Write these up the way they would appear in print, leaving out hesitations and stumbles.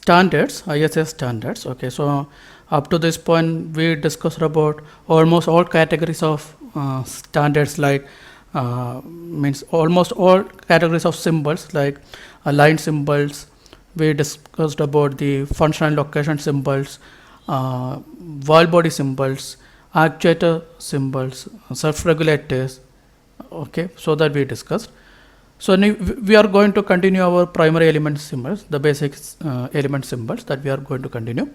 standards, ISS standards. Okay, so up to this point we discussed about almost all categories of standards, like means almost all categories of symbols, like line symbols. We discussed about the function and location symbols, wall body symbols, actuator symbols, self-regulators. Okay, so that we discussed. So we are going to continue our primary element symbols, the basic element symbols that we are going to continue.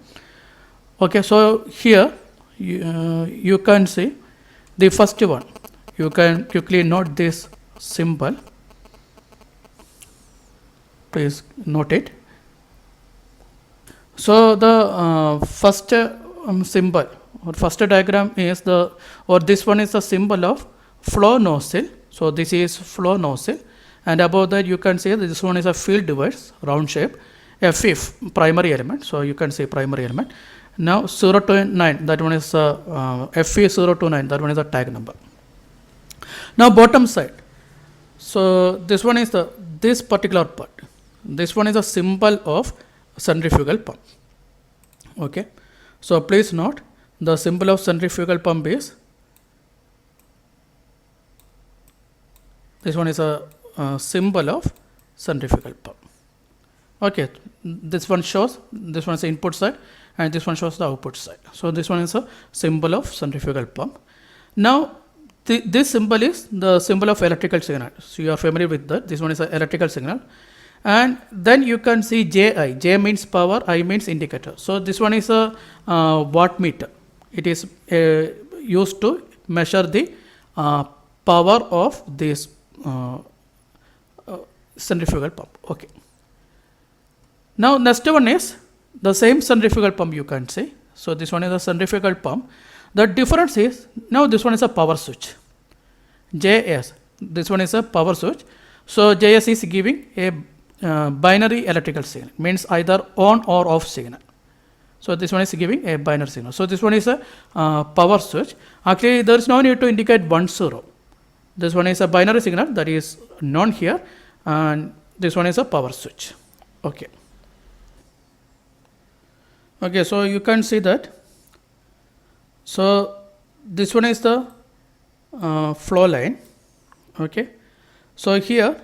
Okay, so here you can see the first one. You can quickly note this symbol. Please note it. So the first symbol or first diagram is this one is the symbol of flow nozzle. So this is flow nozzle, and above that you can see that this one is a field device, round shape, FF primary element. So you can see primary element. Now 0 to 9, that one is FE 0 to 9, that one is the tag number. Now bottom side. So this one is this particular part. This one is a symbol of centrifugal pump. Okay, so please note the symbol of centrifugal pump is, this one is a symbol of centrifugal pump. Okay, this one shows, this one is the input side and this one shows the output side. So this one is a symbol of centrifugal pump. Now this symbol is the symbol of electrical signal. So you are familiar with that. This one is an electrical signal. And then you can see JI. J means power, I means indicator. So this one is a wattmeter. It is used to measure the power of this centrifugal pump. Okay. Now next one is the same centrifugal pump, you can see. So this one is a centrifugal pump. The difference is, now this one is a power switch. JS. This one is a power switch. So JS is giving a binary electrical signal, means either on or off signal. So this one is giving a binary signal. So this one is a power switch. Actually there is no need to indicate 1 0. This one is a binary signal, that is known here, and this one is a power switch. Okay. Okay, so you can see that. So this one is the flow line. Okay, so here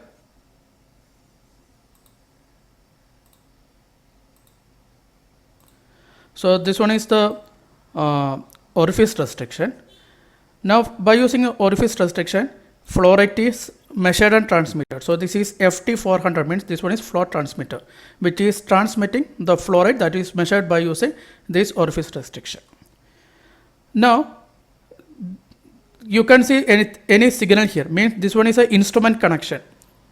so this one is the orifice restriction. Now by using orifice restriction, flow rate is measured and transmitted. So this is FT400, means this one is flow transmitter, which is transmitting the flow rate that is measured by using this orifice restriction. Now you can see any signal here, means this one is an instrument connection.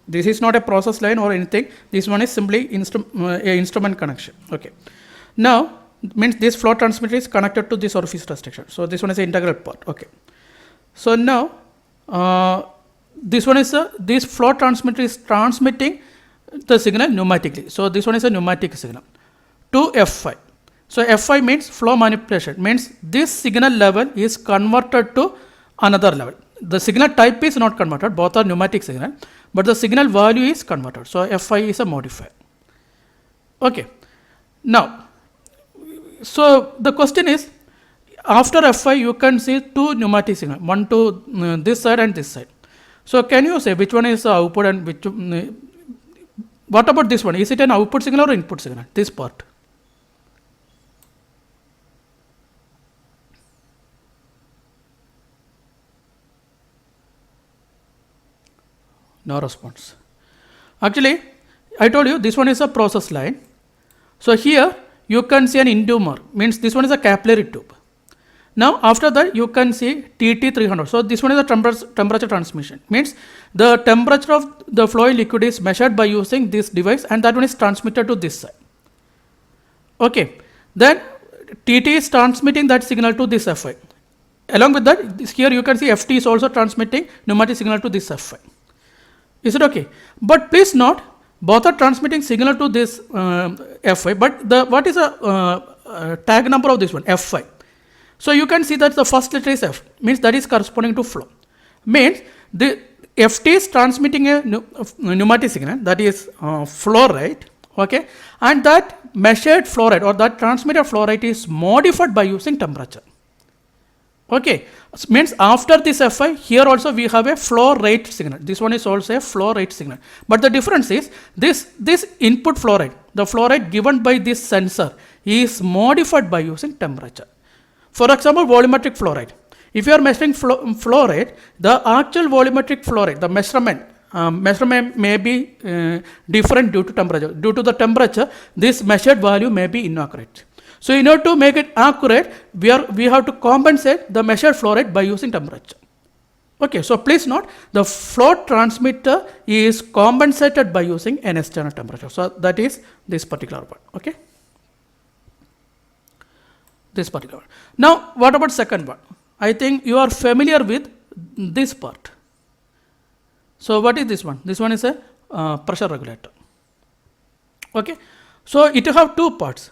This is not a process line or anything. This one is simply instrument connection. Okay. Now means this flow transmitter is connected to this orifice restriction. So this one is the integral part. Okay. So now this one is this flow transmitter is transmitting the signal pneumatically. So this one is a pneumatic signal to F5. So F5 means flow manipulation, means this signal level is converted to another level. The signal type is not converted, both are pneumatic signal, but the signal value is converted. So F5 is a modifier. Okay. Now, so the question is, after F5 you can see two pneumatic signals, one to this side and this side. So can you say which one is the output and which, what about this one? Is it an output signal or input signal? This part. No response. Actually, I told you this one is a process line. So here you can see an indumer, means this one is a capillary tube. Now after that you can see TT300. So this one is a temperature transmission, means the temperature of the flowing liquid is measured by using this device, and that one is transmitted to this side. Okay. Then TT is transmitting that signal to this F5. Along with that, here you can see FT is also transmitting pneumatic signal to this F5. Is it okay? But please note, both are transmitting signal to this F5, but what is the tag number of this one? F5. So you can see that the first letter is F, means that is corresponding to flow. Means the FT is transmitting a pneumatic signal, that is flow rate. Okay, and that measured flow rate or that transmitted flow rate is modified by using temperature. Okay, means after this Fi, here also we have a flow rate signal. This one is also a flow rate signal. But the difference is this input flow rate, the flow rate given by this sensor is modified by using temperature. For example, volumetric flow rate. If you are measuring flow rate, the actual volumetric flow rate, the measurement may be different due to temperature. Due to the temperature, this measured value may be inaccurate. So in order to make it accurate, we have to compensate the measured flow rate by using temperature. Okay, so please note the flow transmitter is compensated by using an external temperature. So that is this particular one. Okay, this particular one. Now what about second one? I think you are familiar with this part. So what is this one? This one is a pressure regulator. Okay, so it have two parts.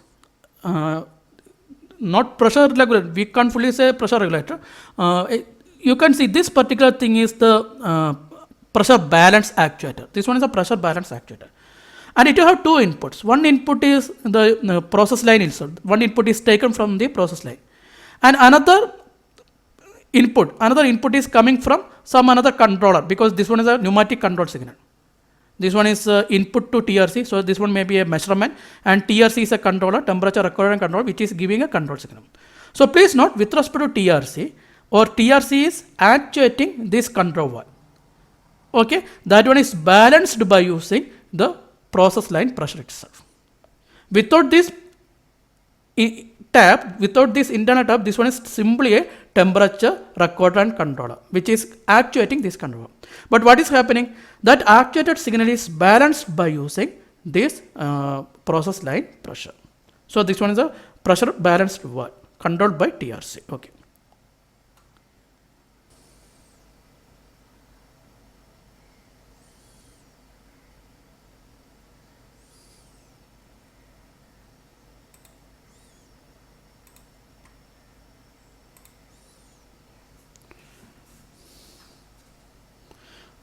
Not pressure regulator, we can't fully say pressure regulator. You can see this particular thing is the pressure balance actuator. This one is a pressure balance actuator. And it have two inputs. One input is the process line itself. One input is taken from the process line. And another input is coming from some another controller, because this one is a pneumatic control signal. This one is input to TRC, so this one may be a measurement, and TRC is a controller, temperature recording controller, which is giving a control signal. So please note, with respect to TRC, or TRC is actuating this control valve. Okay, that one is balanced by using the process line pressure itself. Without this tab, without this internal tab, this one is simply a temperature recorder and controller, which is actuating this controller. But what is happening? That actuated signal is balanced by using this process line pressure. So this one is a pressure balanced valve controlled by TRC. Okay.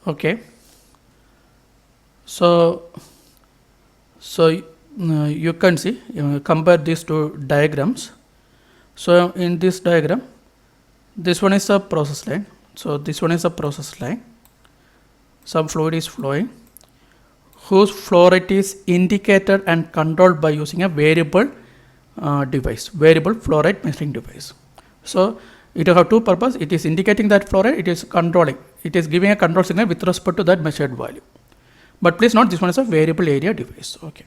Okay, so you can see, compare these two diagrams. So in this diagram, this one is a process line. So this one is a process line. Some fluid is flowing, whose flow rate is indicated and controlled by using a variable device, variable flow rate measuring device. So it will have two purposes. It is indicating that flow rate, it is controlling. It is giving a control signal with respect to that measured value. But please note, this one is a variable area device. Okay.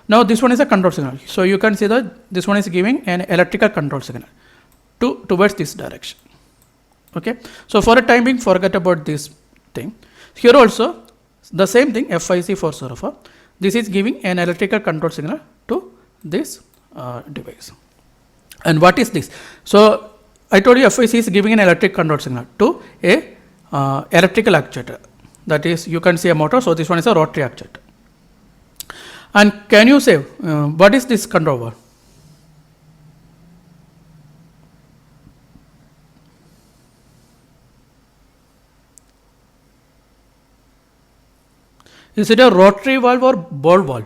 Now this one is a control signal. So you can see that this one is giving an electrical control signal towards this direction. Okay. So for a time being, forget about this thing. Here also the same thing, FIC 404. This is giving an electrical control signal to this device. And what is this? So I told you FIC is giving an electric control signal to a electrical actuator. That is, you can see a motor. So this one is a rotary actuator. And can you say what is this control valve? Is it a rotary valve or ball valve?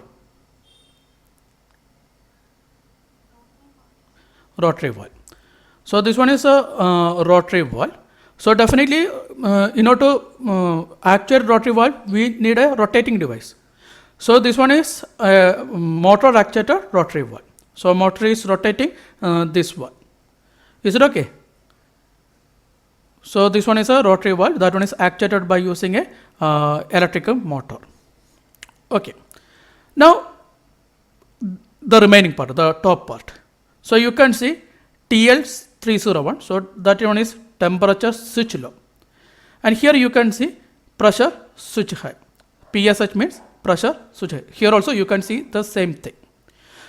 Rotary valve. So this one is a rotary valve. So definitely, in order to actuate rotary valve, we need a rotating device. So this one is a motor actuator rotary valve. So motor is rotating this valve. Is it okay? So this one is a rotary valve. That one is actuated by using a electrical motor. Okay. Now the remaining part, the top part. So you can see TL301. So that one is temperature switch low. And here you can see pressure switch high. PSH means pressure switch high. Here also you can see the same thing.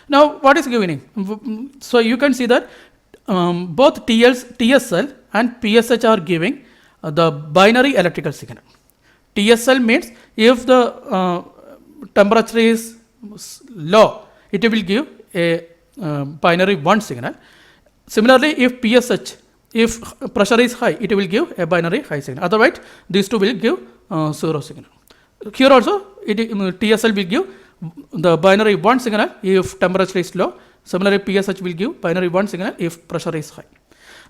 Now what is giving? So you can see that both TSL and PSH are giving the binary electrical signal. TSL means if the temperature is low, it will give a binary 1 signal. Similarly, if PSH, if pressure is high, it will give a binary high signal. Otherwise, these two will give 0 signal. Here also, TSL will give the binary 1 signal if temperature is low. Similarly, PSH will give binary 1 signal if pressure is high.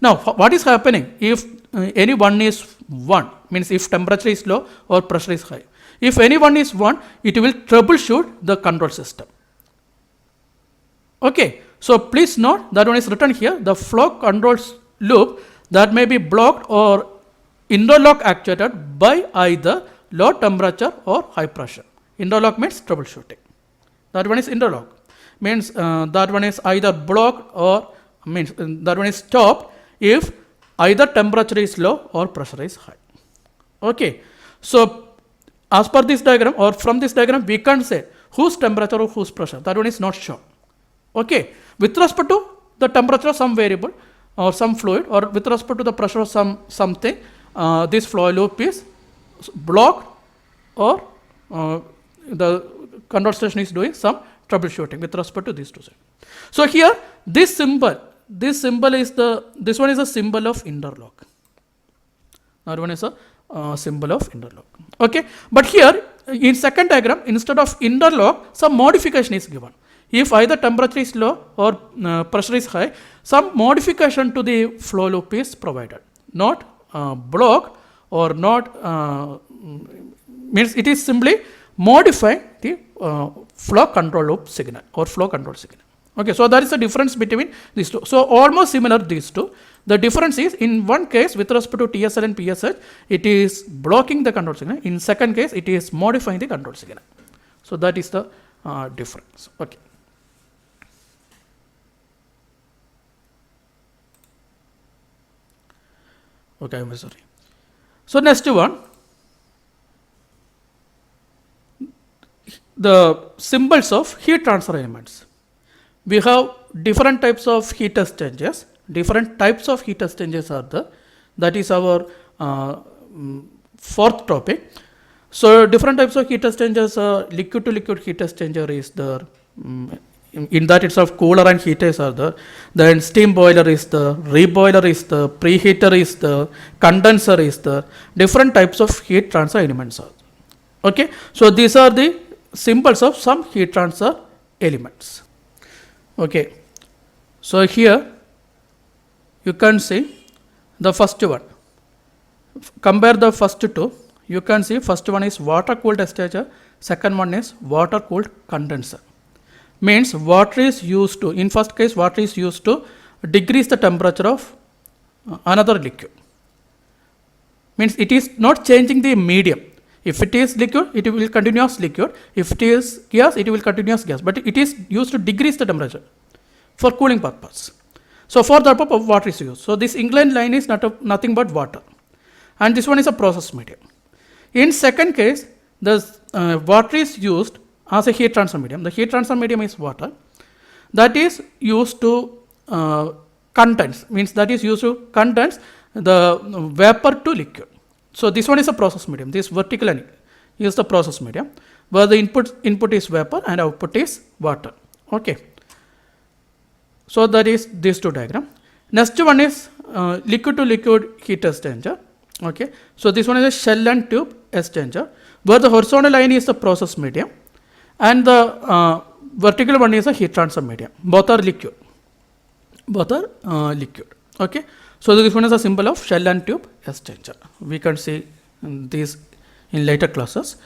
Now, what is happening if any one is 1, means if temperature is low or pressure is high. If any one is 1, it will troubleshoot the control system. Okay, so please note that one is written here, the flow control loop that may be blocked or interlock actuated by either low temperature or high pressure. Interlock means troubleshooting. That one is interlock, means that one is either blocked or means that one is stopped if either temperature is low or pressure is high. Okay, so as per this diagram or from this diagram we can't say whose temperature or whose pressure, that one is not shown. Okay, with respect to the temperature of some variable or some fluid, or with respect to the pressure of something, this flow loop is blocked, or the control station is doing some troubleshooting with respect to these two sides. So here this symbol is this one is a symbol of interlock. That one is a symbol of interlock. Okay, but here in second diagram, instead of interlock, some modification is given. If either temperature is low or pressure is high, some modification to the flow loop is provided. Not blocked or not means it is simply modifying the flow control loop signal or flow control signal. Okay, so that is the difference between these two. So almost similar these two. The difference is in one case with respect to TSL and PSH, it is blocking the control signal. In second case, it is modifying the control signal. So that is the difference. Okay. Okay, I'm sorry. So next one, the symbols of heat transfer elements. We have different types of heat exchangers. Different types of heat exchangers are there. That is our fourth topic. So different types of heat exchangers, liquid to liquid heat exchanger is there. In that itself, cooler and heaters are there. Then steam boiler is there, reboiler is there, preheater is there, condenser is there. Different types of heat transfer elements are there. Okay, so these are the symbols of some heat transfer elements. Okay, so here you can see the first one. Compare the first two. You can see first one is water cooled exchanger, second one is water cooled condenser. Means water is used to, in first case water is used to decrease the temperature of another liquid. Means it is not changing the medium. If it is liquid, it will continue as liquid. If it is gas, it will continue as gas. But it is used to decrease the temperature for cooling purpose. So for the purpose of water is used. So this inclined line is nothing but water. And this one is a process medium. In second case, the water is used as a heat transfer medium. The heat transfer medium is water. That is used to condense, means that is used to condense the vapor to liquid. So this one is a process medium. This vertical line is the process medium, where the input is vapor and output is water. Okay. So that is these two diagram. Next one is liquid to liquid heat exchanger. Okay. So this one is a shell and tube exchanger, where the horizontal line is the process medium and the vertical one is a heat transfer medium. Both are liquid. Both are liquid. Okay. So this one is a symbol of shell and tube exchanger. We can see these in later classes.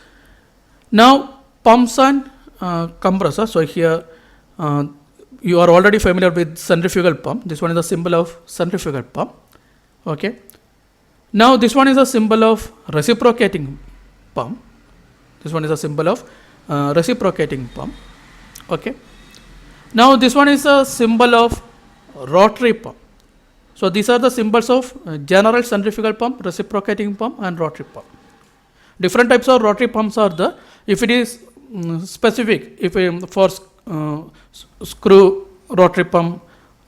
Now pumps and compressors. So here you are already familiar with centrifugal pump. This one is a symbol of centrifugal pump. Okay. Now this one is a symbol of reciprocating pump. This one is a symbol of reciprocating pump. Okay. Now this one is a symbol of rotary pump. So these are the symbols of general centrifugal pump, reciprocating pump and rotary pump. Different types of rotary pumps are there. If it is specific, if for screw rotary pump,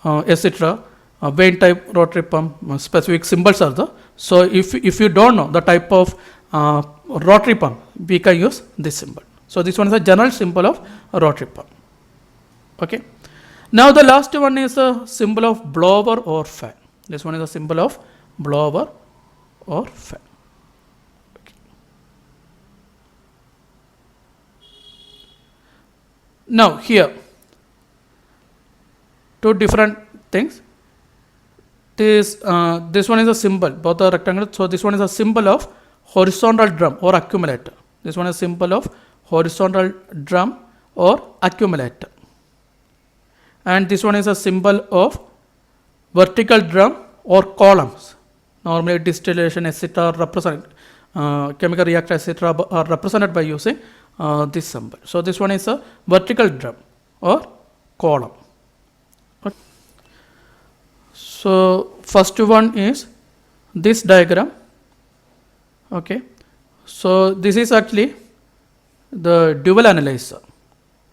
etc., vane type rotary pump, specific symbols are there. So if you don't know the type of rotary pump, we can use this symbol. So this one is a general symbol of a rotary pump. Okay. Now the last one is a symbol of blower or fan. This one is a symbol of blower or fan. Okay. Now here, two different things. This one is a symbol, both are rectangular. So this one is a symbol of horizontal drum or accumulator. This one is symbol of horizontal drum or accumulator. And this one is a symbol of vertical drum or columns. Normally distillation, etc. represent chemical reactor, etc. are represented by using this symbol. So this one is a vertical drum or column. Okay. So first one is this diagram. Okay. So this is actually the dual analyzer.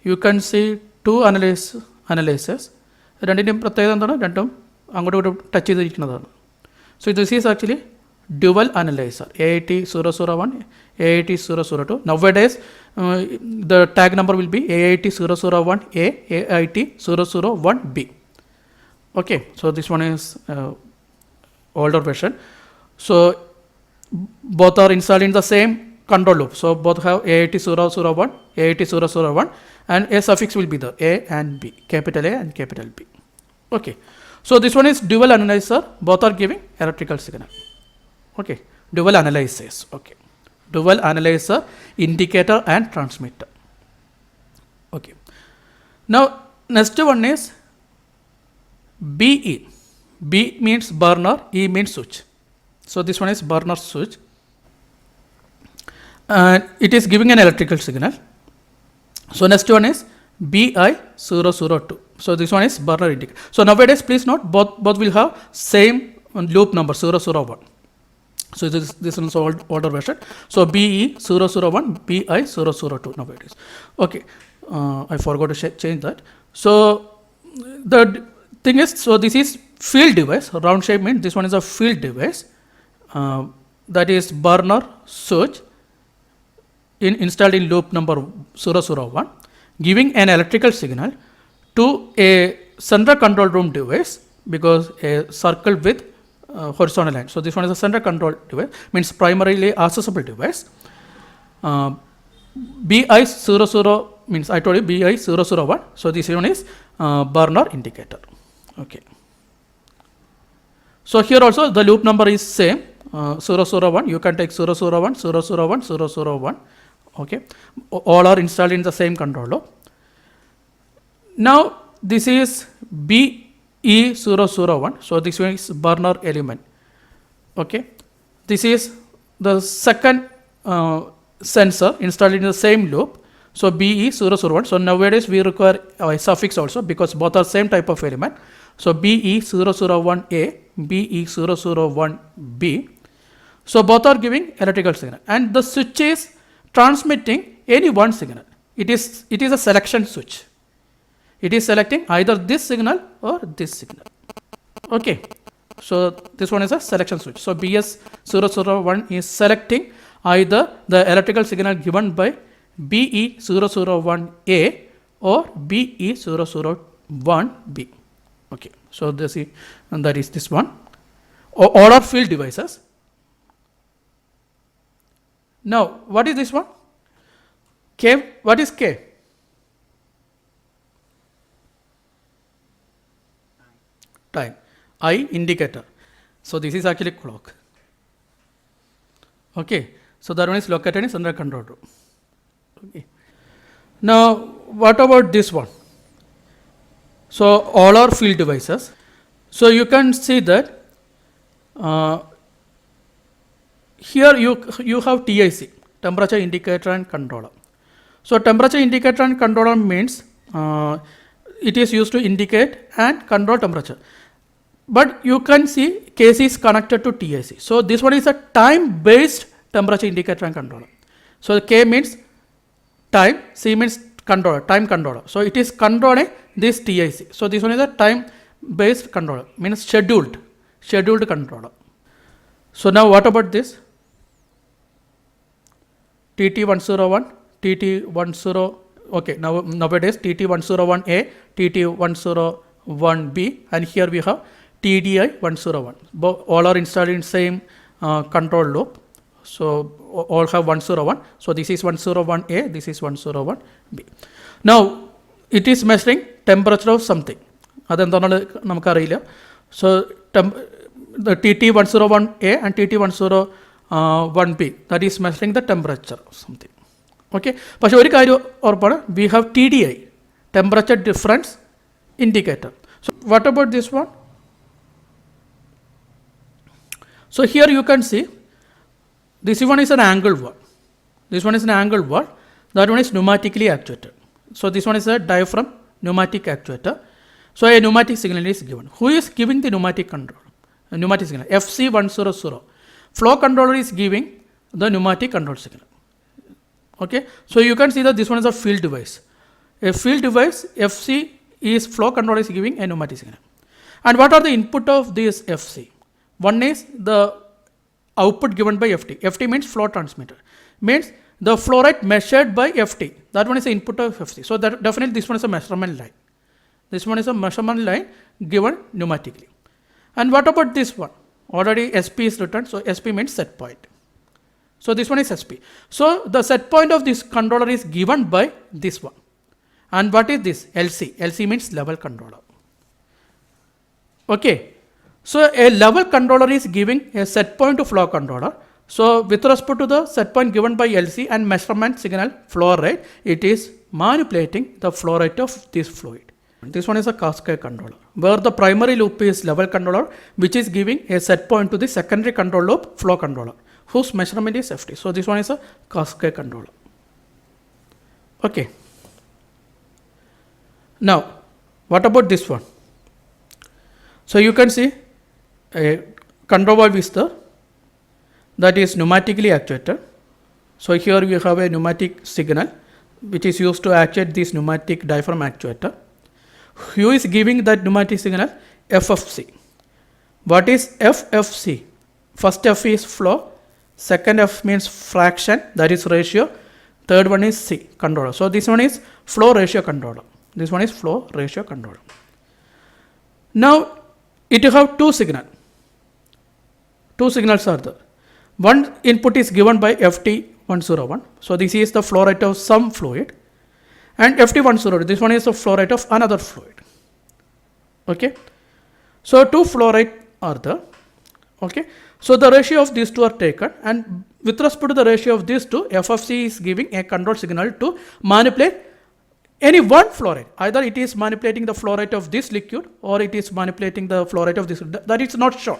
You can see two analyzers. രണ്ടിൻ്റെയും പ്രത്യേകത എന്താണ്? രണ്ടും അങ്ങോട്ടും ഇങ്ങോട്ടും touch ചെയ്തിരിക്കുന്നതാണ്. So this is actually dual analyzer, AIT001, AIT002. Nowadays the tag number will be AIT001A, AIT001B. Okay, so this one is older version. So both are installed in the same control loop. So both have AIT001, AIT001, and a suffix will be there, A and B, capital A and capital B. Okay, so this one is dual analyzer. Both are giving electrical signal. Okay, dual analyzers. Okay, dual analyzer, indicator and transmitter. Okay, now next one is BE. B means burner, E means switch. So this one is burner switch, and it is giving an electrical signal. So next one is BI002. So this one is burner indicator. So nowadays, please note, both will have same loop number 001. So this is older version. So BE001, BI002 nowadays. Okay, I forgot to change that. So the thing is, so this is field device. Round shape means this one is a field device. That is burner switch installed in loop number 001, giving an electrical signal to a central control room device, because a circle with horizontal line. So this one is a central control device, means primarily accessible device. BI00 means, I told you BI001. So this one is burner indicator. Okay. So here also the loop number is same, 001. You can take 001, 001, 001. Okay. All are installed in the same control loop. Now this is BE001. So this one is burner element. Okay. This is the second sensor installed in the same loop. So BE001. So nowadays we require a suffix also, because both are same type of element. So BE001A, BE001B. So both are giving electrical signal, and the switch is transmitting any one signal. It is a selection switch. It is selecting either this signal or this signal. Okay. So this one is a selection switch. So BS001 is selecting either the electrical signal given by BE001A or BE001B. Okay. So that is this one. All are field devices. Now, what is this one? K. What is K? Time. I, indicator. So this is actually clock. Okay. So that one is located in central control room. Okay. Now, what about this one? So all are field devices. So you can see that here you have TIC, temperature indicator and controller. So temperature indicator and controller means it is used to indicate and control temperature. But you can see KC is connected to TIC. So this one is a time-based temperature indicator and controller. So K means time, C means controller, time controller. So it is controlling this TIC. So this one is a time-based controller, means scheduled controller. So now what about this? TT101, TT10. Okay, nowadays TT101A, TT101B, and here we have TDI101. All are installed in same control loop. So all have 101. So this is 101A, this is 101B. Now it is measuring temperature of something. അതെന്താണ് നമുക്കറിയില്ല. So the TT101A and TT101B, that is measuring the temperature of something. Okay, പക്ഷേ ഒരു കാര്യം ഉറപ്പാണ്, we have TDI, temperature difference indicator. So what about this one? So here you can see this one is an angle one. This one is an angle one. That one is pneumatically actuated. So this one is a diaphragm pneumatic actuator. So a pneumatic signal is given. Who is giving the pneumatic control? A pneumatic signal FC100. Flow controller is giving the pneumatic control signal. Okay. So you can see that this one is a field device. A field device, FC is flow controller is giving a pneumatic signal. And what are the input of this FC? One is the output given by FT. FT means flow transmitter. Means the flow rate measured by FT. That one is the input of FC. So that definitely this one is a measurement line. This one is a measurement line given pneumatically. And what about this one? Already SP is written. So SP means set point. So this one is SP. So the set point of this controller is given by this one. And what is this? LC. LC means level controller. Okay. So a level controller is giving a set point to flow controller. So with respect to the set point given by LC and measurement signal flow rate, it is manipulating the flow rate of this fluid. This one is a cascade controller, where the primary loop is level controller, which is giving a set point to the secondary control loop flow controller, whose measurement is FT. So this one is a cascade controller. Okay. Now, what about this one? So you can see a control valve is there, that is pneumatically actuated. So here we have a pneumatic signal which is used to actuate this pneumatic diaphragm actuator. Who is giving that pneumatic signal? FFC. What is FFC? First F is flow, second F means fraction, that is ratio, third one is C, controller. So this one is flow ratio controller. This one is flow ratio controller. Now it have two signals. Two signals are there. One input is given by FT101. So this is the flow rate of some fluid. And FT102, this one is the flow rate of another fluid. Okay. So two flow rate are there. Okay. So the ratio of these two are taken, and with respect to the ratio of these two, FFC is giving a control signal to manipulate any one flow rate. Either it is manipulating the flow rate of this liquid or it is manipulating the flow rate of this. That is not shown.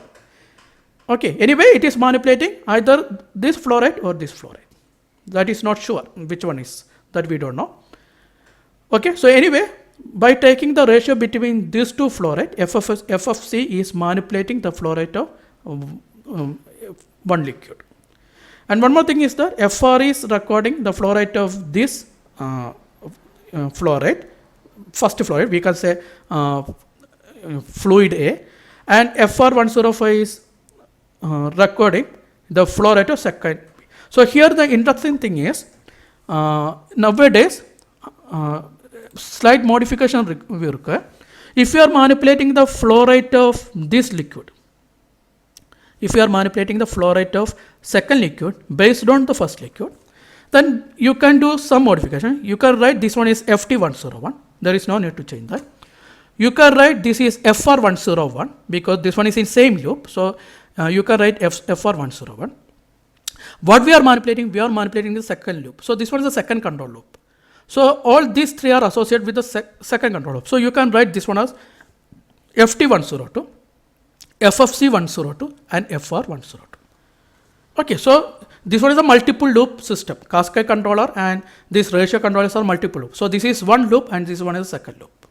Okay. Anyway, it is manipulating either this flow rate or this flow rate. That is not sure which one is, that we don't know. Okay. So anyway, by taking the ratio between these two flow rate, FFC is manipulating the flow rate of one liquid. And one more thing is that FR is recording the flow rate of this flow rate, first flow rate, we can say fluid A, and FR105 is recording the flow rate of second. So here the interesting thing is, nowadays, slight modification will require. If you are manipulating the flow rate of this liquid, if you are manipulating the flow rate of second liquid based on the first liquid, then you can do some modification. You can write this one is FT101. There is no need to change that. You can write this is FR101 because this one is in same loop. So you can write FR101. What we are manipulating the second loop. So this one is the second control loop. So all these three are associated with the second control loop. So you can write this one as FT102, FFC102 and FR102. Okay, so this one is a multiple loop system. Cascade controller and this ratio controllers are multiple loop. So this is one loop and this one is second loop.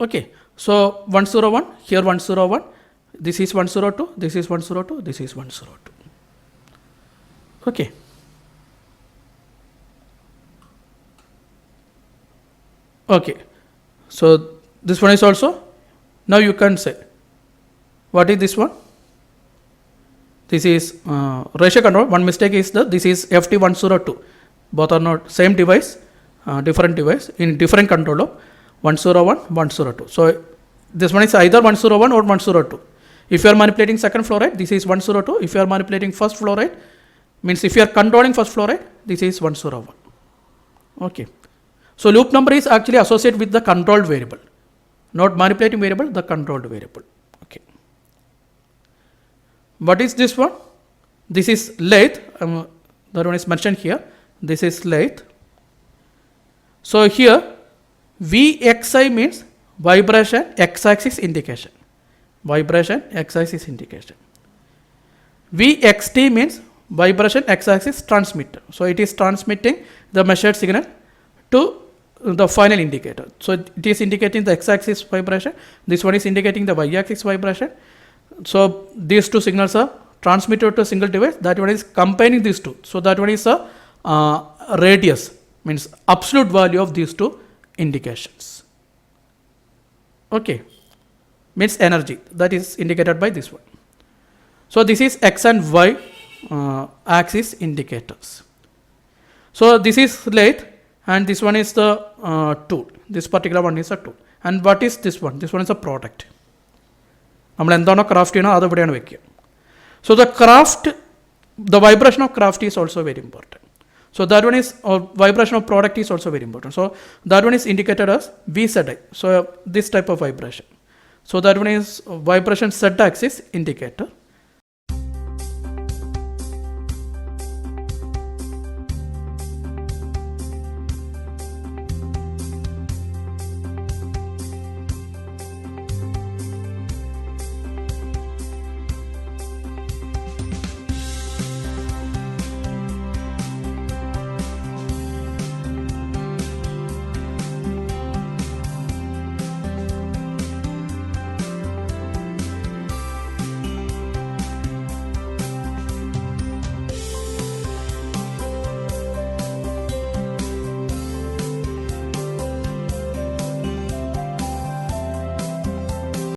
Okay, so 101, here 101, this is 102, this is 102, this is 102. Okay. Okay, so this one is also, now you can say, what is this one? This is ratio control. One mistake is that this is FT102. Both are not same device, different device in different control loop, 101, 102. So this one is either 101 or 102. If you are manipulating second flow rate, this is 102. If you are manipulating first flow rate, means if you are controlling first flow rate, this is 101. Okay. So loop number is actually associated with the controlled variable, not manipulating variable, the controlled variable. Okay. What is this one? This is lathe. That one is mentioned here. This is lathe. So here Vxi means vibration x-axis indication. Vibration x-axis indication. Vxt means vibration x-axis transmitter. So it is transmitting the measured signal to the final indicator. So it is indicating the x-axis vibration. This one is indicating the y-axis vibration. So these two signals are transmitted to a single device. That one is combining these two. So that one is a radius, means absolute value of these two indications. Okay, means energy, that is indicated by this one. So this is x and y axis indicators. So this is lathe and this one is the tool. This particular one is a tool. And what is this one? This one is a product. നമ്മൾ എന്താണോ craft ചെയ്യണോ അത് ഇവിടെയാണ് വെക്കുക. So the vibration of craft is also very important. So that one is vibration of product is also very important. So that one is indicated as VZI. So this type of vibration. So that one is vibration Z axis indicator.